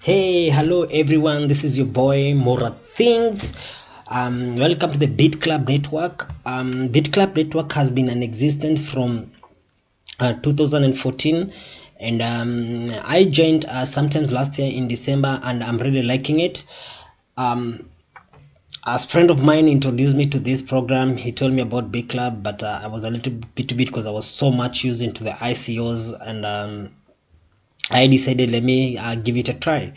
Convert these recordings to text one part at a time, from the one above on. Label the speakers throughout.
Speaker 1: Hey, hello everyone. This is your boy Mora Things. Welcome to the Bitclub Network. Bitclub Network has been in existence from 2014, and I joined sometimes last year in December, and I'm really liking it. Um, a friend of mine introduced me to this program. He told me about Bitclub, but I was a little bit to bit because I was so much used into the ICOs, and I decided let me give it a try.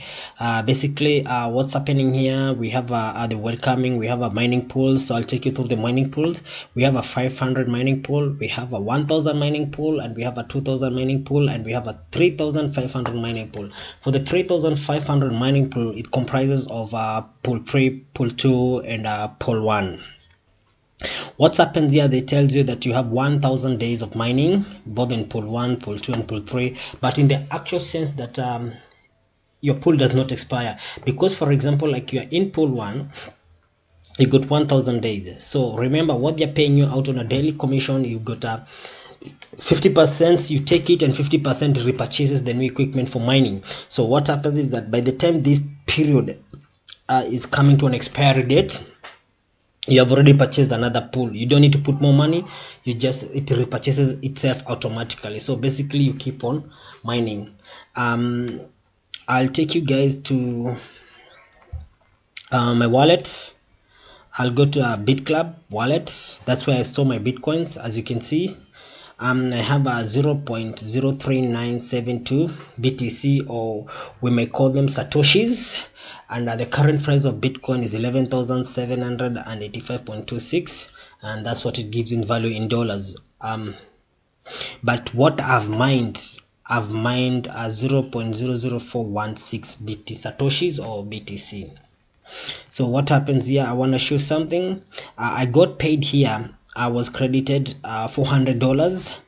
Speaker 1: Basically, what's happening here, we have the welcoming, we have a mining pool. So I'll take you through the mining pools. We have a 500 mining pool, we have a 1000 mining pool, and we have a 2000 mining pool, and we have a 3500 mining pool. For the 3500 mining pool, it comprises of pool 3, pool 2, and pool 1. What happens here, they tells you that you have 1000 days of mining, both in pool 1, pool 2, and pool 3, but in the actual sense that your pool does not expire. Because for example, like you are in pool 1, you got 1000 days. So remember, what they're paying you out on a daily commission, you got 50% you take it, and 50% repurchases the new equipment for mining. So what happens is that by the time this period is coming to an expiry date, you have already purchased another pool. You don't need to put more money, it repurchases itself automatically. So basically you keep on mining. I'll take you guys to my wallet. I'll go to a Bitclub wallet. That's where I store my bitcoins. As you can see, I have a 0.03972 BTC, or we may call them satoshis, and the current price of bitcoin is 11,785.26, and that's what it gives in value in dollars. But what I've mined a 0.00416 BT satoshis or BTC. So what happens here, I want to show something. I got paid here. I was credited $400,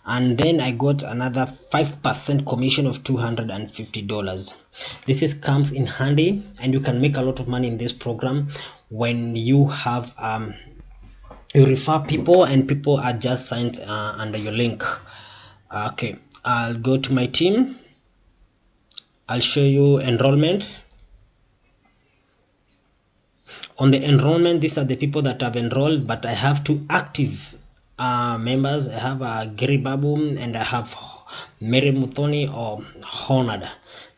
Speaker 1: and then I got another 5% commission of $250. This comes in handy, and you can make a lot of money in this program when you have you refer people and people are just signed under your link. Okay, I'll go to my team. I'll show you enrollment. On the enrollment, these are the people that have enrolled, but I have two active members. I have Gary Babu, and I have Mary Muthoni or Honored.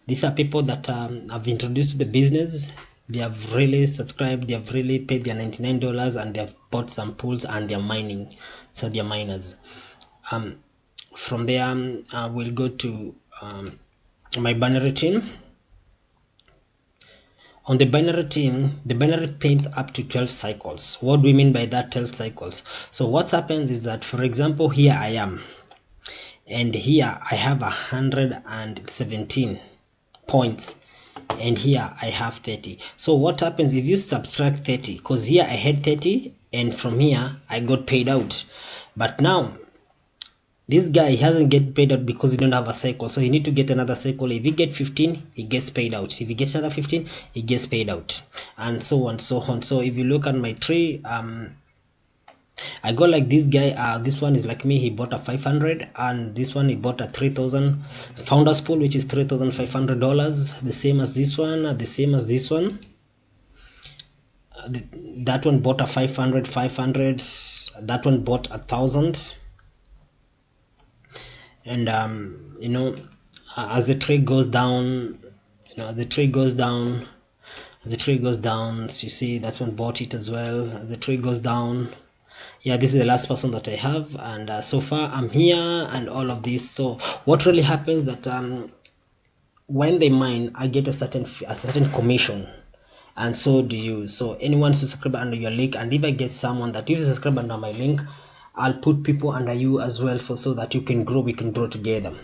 Speaker 1: These are people that have introduced to the business. They have really subscribed, they have really paid their $99, and they have bought some pools, and they're mining. So they're miners. From there, we'll go to my binary team. On the binary team, the binary pays up to 12 cycles. What do we mean by that 12 cycles? So what happens is that, for example, here I am, and here I have 117 points, and here I have 30. So what happens if you subtract 30, because here I had 30, and from here I got paid out. But now this guy hasn't get paid out because he don't have a cycle, so he need to get another cycle. If he get 15, he gets paid out. If he gets another 15, he gets paid out, and so on, so on. So if you look at my tree, I got like this guy. This one is like me. He bought a 500, and this one he bought a 3000 founders pool, which is $3,500. The same as this one. The same as this one. That one bought a 500. That one bought 1,000. And as the trade goes down, the trade goes down, as the trade goes down, so you see that one bought it as well. As the trade goes down, yeah, this is the last person that I have, and so far I'm here and all of this. So what really happens that when they mine, I get a certain commission, and so do you. So anyone who subscribe under your link, and if I get someone that if you subscribe under my link, I'll put people under you as well, for so that you can grow, we can grow together.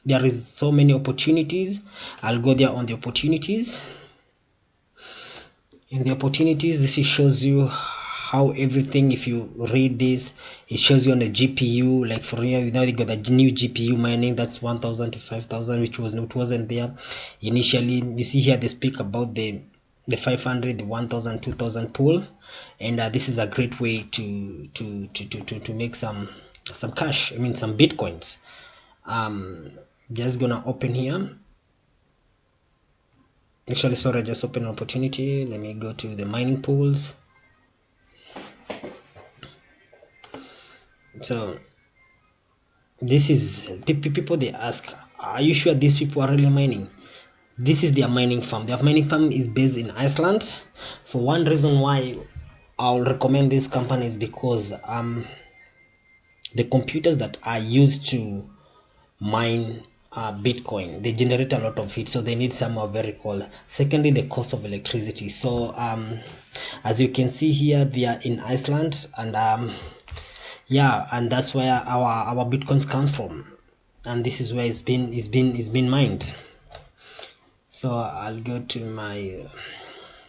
Speaker 1: There is so many opportunities. I'll go there on the opportunities. In the opportunities, this shows you how everything, if you read this, it shows you on the GPU. Like for now, you got the new GPU mining, that's 1000 to 5000, which wasn't there initially. You see here they speak about the 500, the 1000, 2000 pool, and this is a great way to make some cash, I mean some bitcoins. Just gonna open here Actually, sorry, I just opened an opportunity. Let me go to the mining pools. So this is people, they ask, are you sure these people are really mining? This is their mining farm. Their mining farm is based in Iceland. For one reason why I'll recommend this company is because the computers that are used to mine Bitcoin, they generate a lot of it, so they need somewhere very cold. Secondly, the cost of electricity. So as you can see here, we are in Iceland, and yeah, and that's where our Bitcoins come from, and this is where it's been mined. So I'll go to my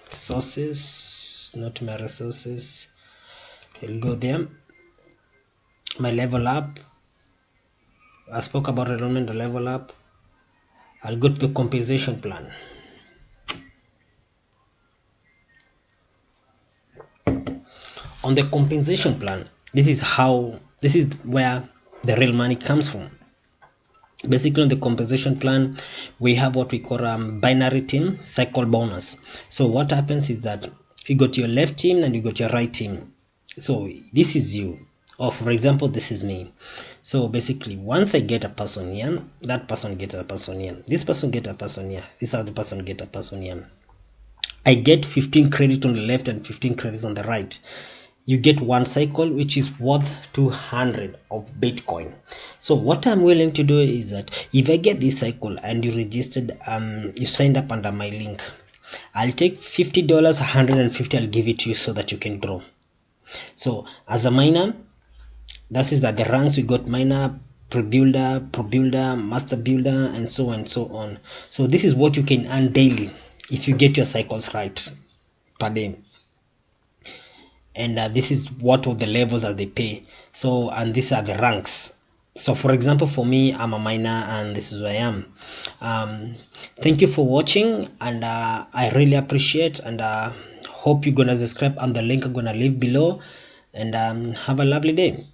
Speaker 1: sources, not my resources. I'll go there. My level up. I spoke about enrollment, the level up. I'll go to the compensation plan. On the compensation plan, this is where the real money comes from. Basically, on the compensation plan, we have what we call binary team cycle bonus. So what happens is that you got your left team and you got your right team. So this is you, or for example, this is me. So basically, once I get a person here, that person gets a person here, this person gets a person here, this other person gets a person here. I get 15 credit on the left and 15 credits on the right. You get one cycle, which is worth 200 of Bitcoin. So what I'm willing to do is that if I get this cycle and you registered, you signed up under my link, I'll take $50, 150, I'll give it to you so that you can grow. So as a miner, that is that the ranks we got: miner, pre-builder, pro-builder, master builder, and so on and so on. So this is what you can earn daily if you get your cycles right per day. And this is what of the levels that they pay. So, and these are the ranks. So for example, for me, I'm a miner and this is where I am. Thank you for watching, and I really appreciate, and hope you're gonna subscribe on the link I'm gonna leave below, and have a lovely day.